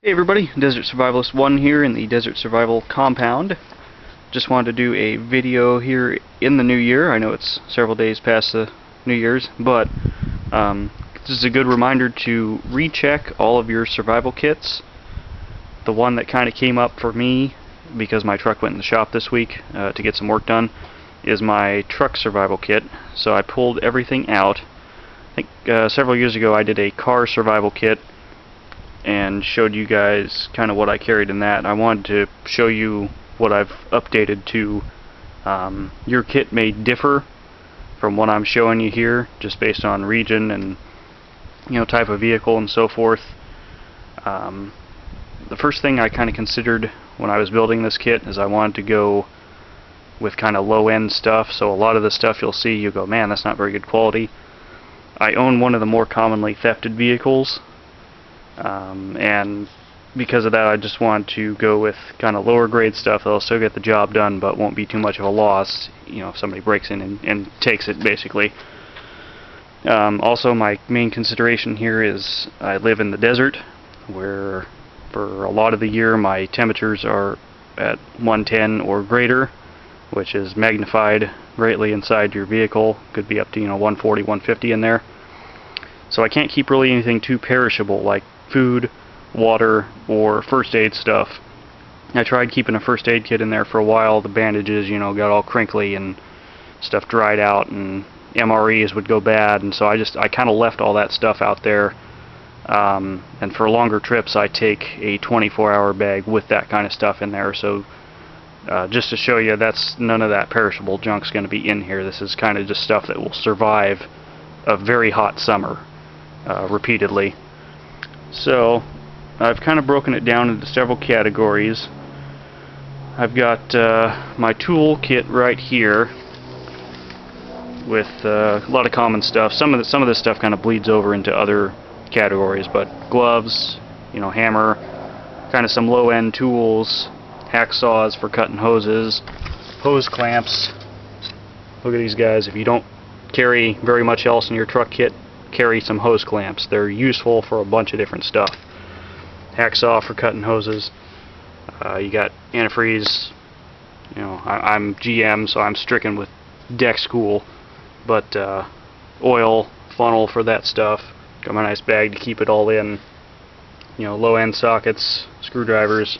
Hey everybody, Desert Survivalist 1 here in the Desert Survival compound. Just wanted to do a video here in the new year. I know it's several days past the New Year's, but this is a good reminder to recheck all of your survival kits. The one that kind of came up for me, because my truck went in the shop this week to get some work done, is my truck survival kit. So I pulled everything out. I think several years ago I did a car survival kit and showed you guys kind of what I carried in that. I wanted to show you what I've updated to. Your kit may differ from what I'm showing you here, just based on region and type of vehicle and so forth. The first thing I kind of considered when I was building this kit is I wanted to go with kind of low-end stuff. So a lot of the stuff you'll see, you go, man, that's not very good quality. I own one of the more commonly thefted vehicles. And because of that, I just want to go with kind of lower grade stuff that'll still get the job done but won't be too much of a loss, if somebody breaks in and takes it, basically. Also, my main consideration here is I live in the desert, where for a lot of the year my temperatures are at 110 or greater, which is magnified greatly inside your vehicle. Could be up to 140, 150 in there. So I can't keep really anything too perishable like food, water, or first aid stuff. I tried keeping a first aid kit in there for a while. The bandages, got all crinkly and stuff dried out, and MREs would go bad, and so I kind of left all that stuff out there. And for longer trips, I take a 24-hour bag with that kind of stuff in there. So just to show you, that's none of that perishable junk's going to be in here. This is kind of just stuff that will survive a very hot summer repeatedly. So I've kind of broken it down into several categories. I've got my tool kit right here with a lot of common stuff. Some of this stuff kind of bleeds over into other categories, but gloves, hammer, kind of some low-end tools, hacksaws for cutting hoses, hose clamps. Look at these guys. If you don't carry very much else in your truck kit, carry some hose clamps. They're useful for a bunch of different stuff. Hacksaw for cutting hoses. You got antifreeze. I'm GM, so I'm stricken with deck school, but oil, funnel for that stuff. Got my nice bag to keep it all in. Low-end sockets, screwdrivers.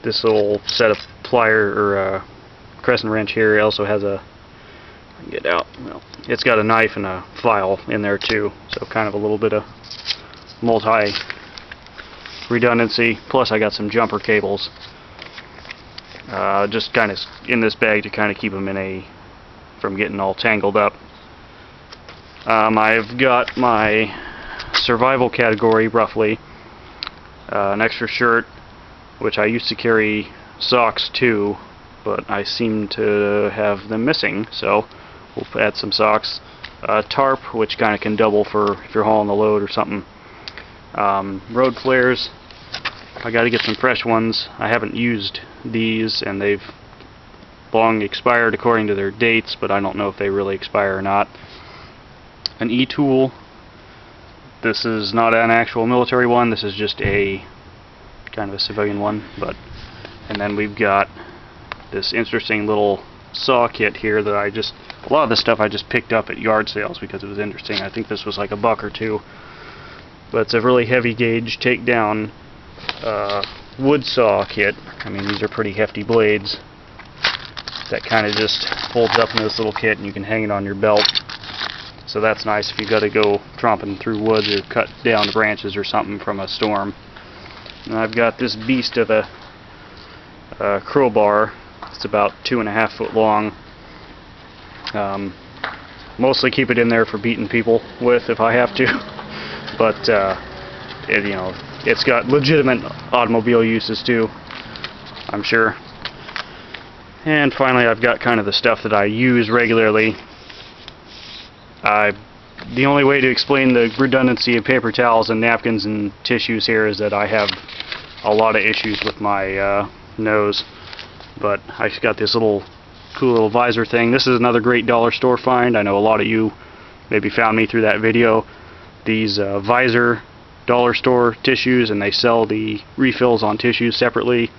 This little set of plier or crescent wrench here also has a get out. Well, it's got a knife and a file in there too, so kind of a little bit of multi redundancy. Plus I got some jumper cables, just kind of in this bag to kind of keep them from getting all tangled up. I've got my survival category roughly, an extra shirt, which I used to carry socks too, but I seem to have them missing, so we'll add some socks. Tarp, which kind of can double for if you're hauling a load or something. Road flares. I got to get some fresh ones. I haven't used these, and they've long expired according to their dates, but I don't know if they really expire or not. An e-tool. This is not an actual military one. This is just a kind of a civilian one. And then we've got this interesting little saw kit here that a lot of this stuff I just picked up at yard sales because it was interesting. I think this was like $1 or $2. But it's a really heavy gauge takedown wood saw kit. I mean, these are pretty hefty blades that kind of just folds up in this little kit, and you can hang it on your belt. So that's nice if you got to go tromping through woods or cut down branches or something from a storm. And I've got this beast of a crowbar. It's about 2.5 foot long. Mostly keep it in there for beating people with if I have to, but it's got legitimate automobile uses too, I'm sure. And finally, I've got kind of the stuff that I use regularly. The only way to explain the redundancy of paper towels and napkins and tissues here is that I have a lot of issues with my nose. But I got this cool little visor thing. This is another great dollar store find. I know a lot of you maybe found me through that video. These visor dollar store tissues and they sell the refills on tissues separately,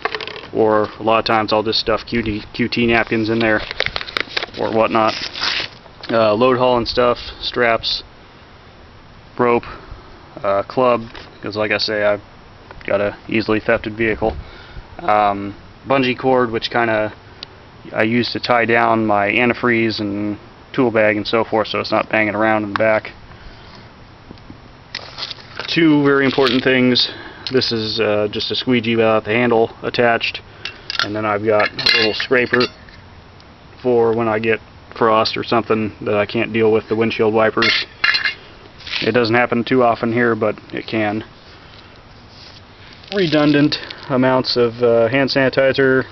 or a lot of times I'll just stuff QT napkins in there or whatnot. Load hauling stuff, straps, rope, club, because like I say, I've got a easily thefted vehicle. Bungee cord, which I use to tie down my antifreeze and tool bag and so forth, so it's not banging around in the back. Two very important things. This is just a squeegee without the handle attached, and then I've got a little scraper for when I get frost or something that I can't deal with the windshield wipers. It doesn't happen too often here, but it can. Redundant amounts of hand sanitizer,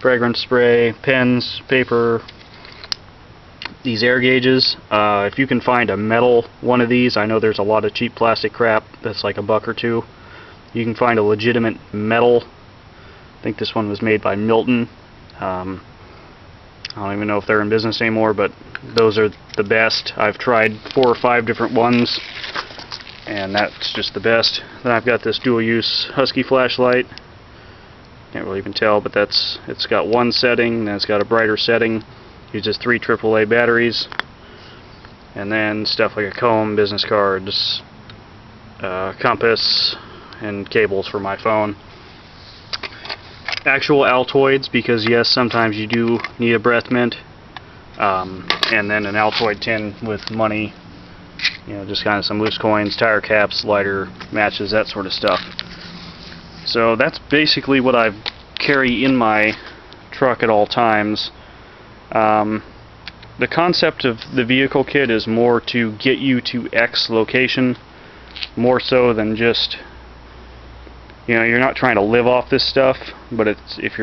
fragrance spray, pens, paper, these air gauges. If you can find a metal one of these, I know there's a lot of cheap plastic crap that's like $1 or $2. You can find a legitimate metal. I think this one was made by Milton. I don't even know if they're in business anymore, but those are the best. I've tried 4 or 5 different ones, and that's just the best. Then I've got this dual-use Husky flashlight. Can't really even tell, but it's got one setting, then it's got a brighter setting. Uses 3 AAA batteries, and then stuff like a comb, business cards, compass, and cables for my phone. Actual Altoids, because yes, sometimes you do need a breath mint, and then an Altoid tin with money, just kind of some loose coins, tire caps, lighter, matches, that sort of stuff. So that's basically what I carry in my truck at all times. The concept of the vehicle kit is more to get you to X location, more so than just, you're not trying to live off this stuff, but if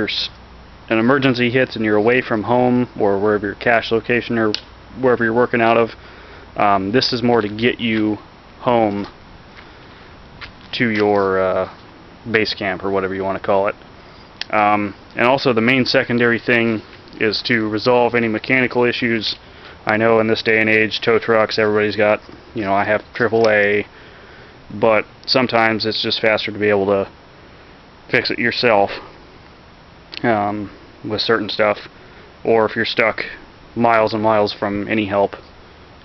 an emergency hits and you're away from home or wherever your cache location or wherever you're working out of, this is more to get you home to your base camp or whatever you want to call it. And also the main secondary thing is to resolve any mechanical issues. I know in this day and age, tow trucks, everybody's got, I have AAA, but sometimes it's just faster to be able to fix it yourself with certain stuff, or if you're stuck miles and miles from any help,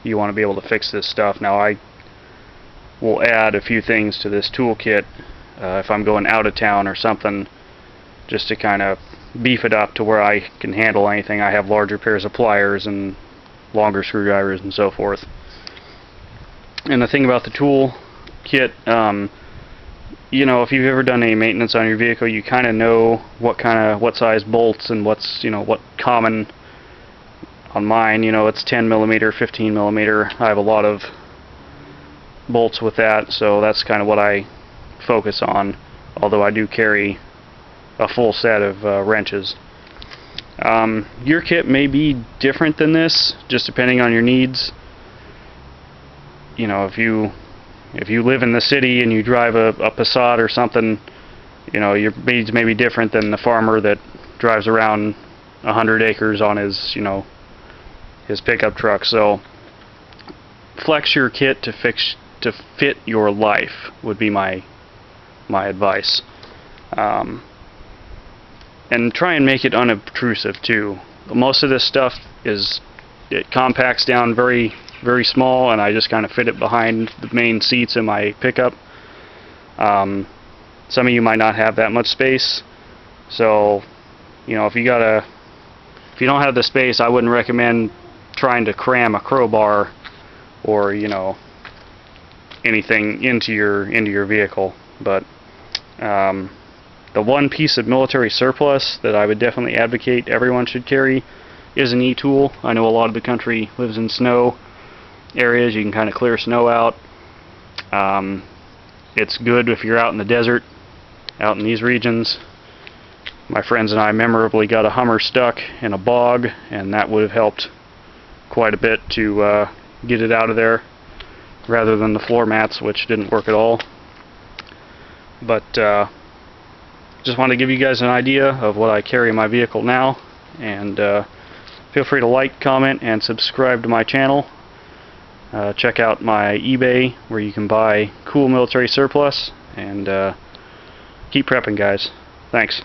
you want to be able to fix this stuff. Now I will add a few things to this toolkit if I'm going out of town or something, just to kind of beef it up to where I can handle anything. I have larger pairs of pliers and longer screwdrivers and so forth. And the thing about the tool kit, if you've ever done any maintenance on your vehicle, you kind of know what size bolts and what's what common. On mine, it's 10 millimeter, 15 millimeter. I have a lot of bolts with that, so that's kind of what I focus on, although I do carry a full set of wrenches. Your kit may be different than this, just depending on your needs. If you live in the city and you drive a Passat or something, your needs may be different than the farmer that drives around 100 acres on his pickup truck. So flex your kit to fit your life would be my advice. And try and make it unobtrusive too. Most of this stuff it compacts down very, very small, and I just kind of fit it behind the main seats in my pickup. Some of you might not have that much space, so if you don't have the space, I wouldn't recommend trying to cram a crowbar or anything into your vehicle. But the one piece of military surplus that I would definitely advocate everyone should carry is an e-tool. I know a lot of the country lives in snow areas. You can kind of clear snow out. It's good if you're out in the desert, out in these regions. My friends and I memorably got a Hummer stuck in a bog, and that would have helped quite a bit to get it out of there, rather than the floor mats, which didn't work at all. But just want to give you guys an idea of what I carry in my vehicle now, and feel free to like, comment, and subscribe to my channel. check out my eBay where you can buy cool military surplus, and keep prepping, guys. Thanks.